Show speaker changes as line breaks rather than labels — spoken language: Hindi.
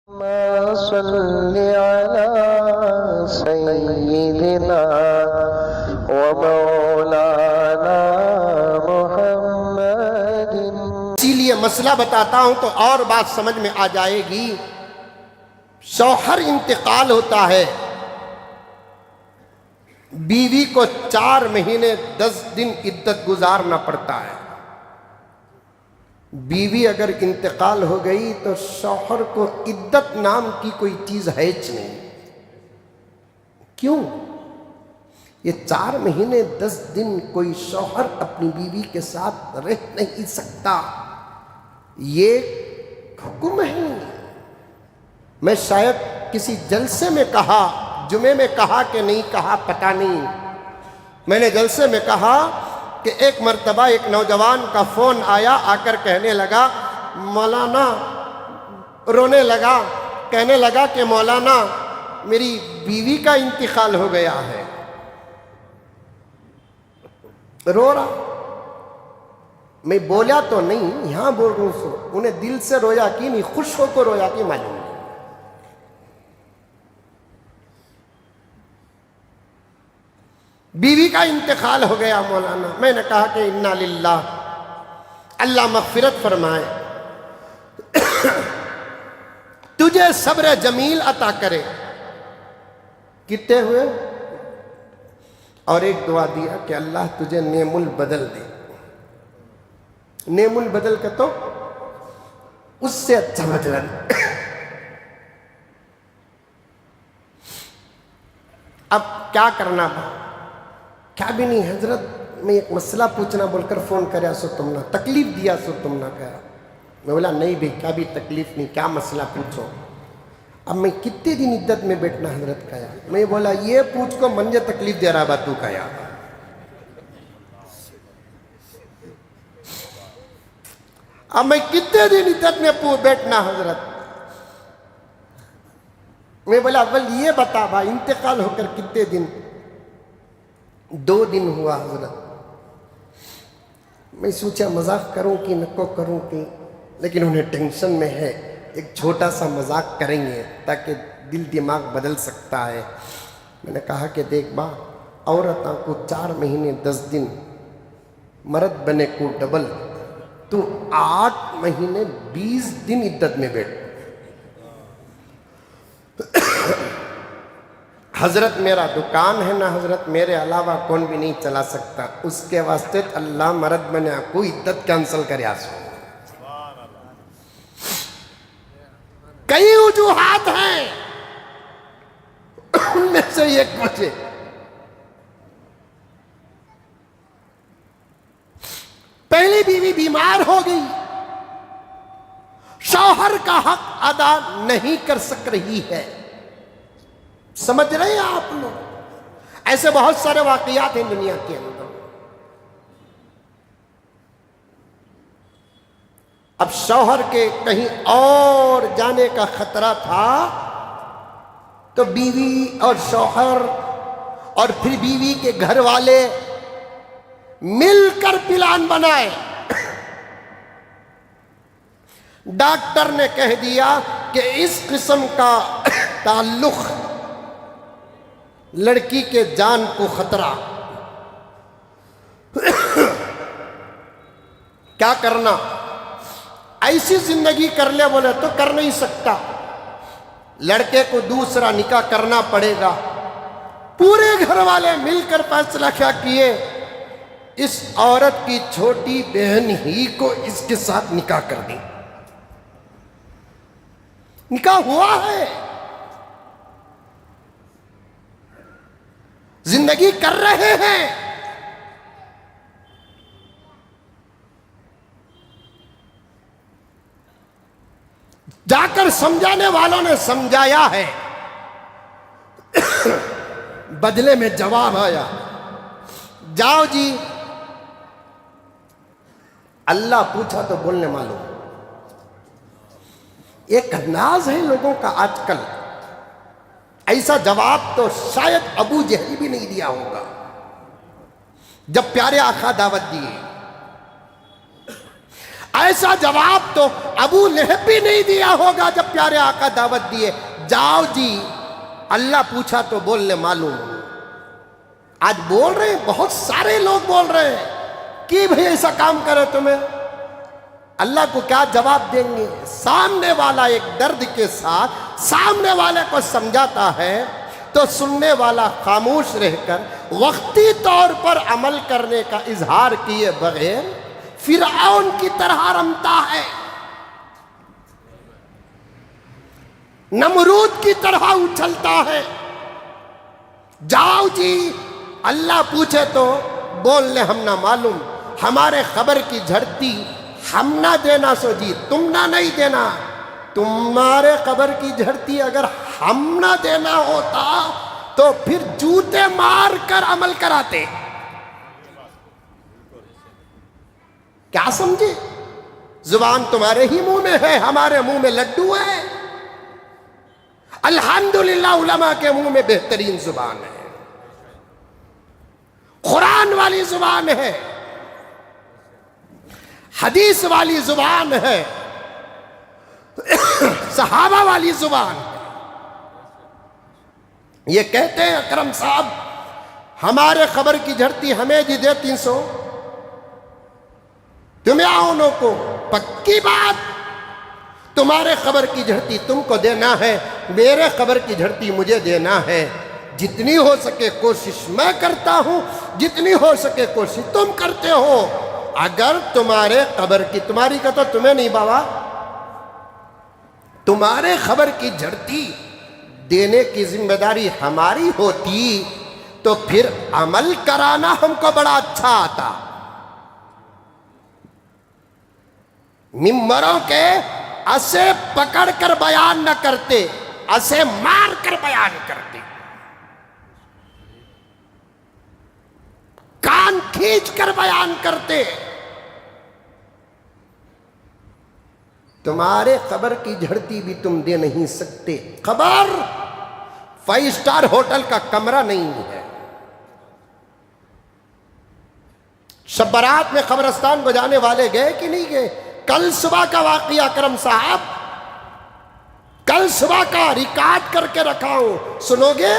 सल्लि अला सय्यिदिना व मौलाना मुहम्मदिन।
इसीलिए मसला बताता हूं तो और बात समझ में आ जाएगी। शौहर इंतकाल होता है, बीवी को 4 महीने 10 दिन इद्दत गुजारना पड़ता है। बीवी अगर इंतकाल हो गई तो शौहर को इद्दत नाम की कोई चीज है नहीं। क्यों? ये 4 महीने 10 दिन कोई शौहर अपनी बीवी के साथ रह नहीं सकता, ये हुक्म है। मैं शायद किसी जलसे में कहा, जुमे में कहा कि नहीं कहा पता नहीं। मैंने जलसे में कहा कि एक मर्तबा एक नौजवान का फ़ोन आया, आकर कहने लगा मौलाना, रोने लगा, कहने लगा कि मौलाना मेरी बीवी का इंतकाल हो गया है। रो रहा। मैं बोला तो नहीं, यहां बोल रहा हूं। उन्हें दिल से रोया कि नहीं, खुश होकर रोया कि मालूम नहीं। बीवी का इंतकाल हो गया मौलाना। मैंने कहा कि इन्ना लिल्लाह, अल्लाह मग़फ़िरत फरमाए, तुझे सब्र जमील अता करे। कितने हुए? और एक दुआ दिया कि अल्लाह तुझे नेमुल बदल दे। नेमुल बदल के तो उससे अच्छा बदला। अब क्या करना था? क्या भी नहीं हजरत, मैं एक मसला पूछना बोलकर फ़ोन कराया सो तुमने तकलीफ दिया, सो तुमने कहा। मैं बोला नहीं भाई, क्या भी तकलीफ नहीं, क्या मसला पूछो। अब मैं कितने दिन इद्दत में बैठना हजरत कहा। मैं बोला ये पूछ को मंजे तकलीफ दे रहा बातू कहा। अब मैं कितने दिन इद्दत में बैठना हजरत। मैं बोला अव्वल ये बता भाई, इंतकाल होकर कितने दिन? 2 दिन हुआ हजरत। मैं सोचा मजाक करूं कि नको करूं कि, लेकिन उन्हें टेंशन में है, एक छोटा सा मजाक करेंगे ताकि दिल दिमाग बदल सकता है। मैंने कहा कि देख बा, औरतों को 4 महीने 10 दिन, मर्द बने को डबल, तो 8 महीने 20 दिन इद्दत में बैठ। हजरत मेरा दुकान है ना हजरत, मेरे अलावा कौन भी नहीं चला सकता, उसके वास्ते अल्लाह मर्द बने को इद्दत कैंसल करे। आसो कई वजूहात हैं, उनमें से एक वजह पहली बीवी बीमार हो गई, शौहर का हक अदा नहीं कर सक रही है। समझ रहे हैं आप लोग? ऐसे बहुत सारे वाकयात हैं दुनिया के अंदर। अब शौहर के कहीं और जाने का खतरा था, तो बीवी और शौहर और फिर बीवी के घर वाले मिलकर प्लान बनाए। डॉक्टर ने कह दिया कि इस किस्म का ताल्लुक लड़की के जान को खतरा। क्या करना? ऐसी जिंदगी कर ले बोले तो कर नहीं सकता, लड़के को दूसरा निकाह करना पड़ेगा। पूरे घर वाले मिलकर फैसला क्या किए, इस औरत की छोटी बहन ही को इसके साथ निकाह कर दी। निकाह हुआ है, जिंदगी कर रहे हैं। जाकर समझाने वालों ने समझाया है, बदले में जवाब आया, जाओ जी। अल्लाह पूछा तो बोलने मालूम। एक अंदाज है लोगों का आजकल, ऐसा जवाब तो शायद अबू जहल भी नहीं दिया होगा जब प्यारे आका दावत दिए। ऐसा जवाब तो अबू लहब भी नहीं दिया होगा जब प्यारे आका दावत दिए, जाओ जी अल्लाह पूछा तो बोलने मालूम। आज बोल रहे हैं, बहुत सारे लोग बोल रहे हैं कि भाई ऐसा काम करे तुम्हें, अल्लाह को क्या जवाब देंगे? सामने वाला एक दर्द के साथ सामने वाले को समझाता है तो सुनने वाला खामोश रहकर वक्ती तौर पर अमल करने का इजहार किए बगैर फिरऔन की तरह रमता है, नमरूद की तरह उछलता है। जाओ जी अल्लाह पूछे तो बोलने हम ना मालूम, हमारे खबर की झड़ती हम ना देना सो जी, तुम ना नहीं देना। तुम्हारे खबर की झड़ती अगर हम ना देना होता तो फिर जूते मार कर अमल कराते। क्या समझे? जुबान तुम्हारे ही मुंह में है, हमारे मुंह में लड्डू है। अल्हम्दुलिल्लाह उलमा के मुंह में बेहतरीन जुबान है, कुरान वाली जुबान है, हदीस वाली जुबान है, सहाबा वाली जुबान। ये कहते हैं अकरम साहब हमारे खबर की झड़ती हमें जी दे 300, तुम्हें आओनों को पक्की बात, तुम्हारे खबर की झड़ती तुमको देना है, मेरे खबर की झड़ती मुझे देना है। जितनी हो सके कोशिश मैं करता हूं, जितनी हो सके कोशिश तुम करते हो। अगर तुम्हारे खबर की, तुम्हारी का तो तुम्हें नहीं बाबा, तुम्हारे खबर की झड़ती देने की जिम्मेदारी हमारी होती तो फिर अमल कराना हमको बड़ा अच्छा आता। मिंबरों के असे पकड़ कर बयान न करते, असे मार कर बयान करते, कान खींच कर बयान करते। तुम्हारे खबर की झड़ती भी तुम दे नहीं सकते। खबर 5 स्टार होटल का कमरा नहीं है। शब बारात में कब्रिस्तान को जाने वाले गए कि नहीं गए? कल सुबह का वाकया करम साहब, कल सुबह का रिकॉर्ड करके रखा हूं, सुनोगे?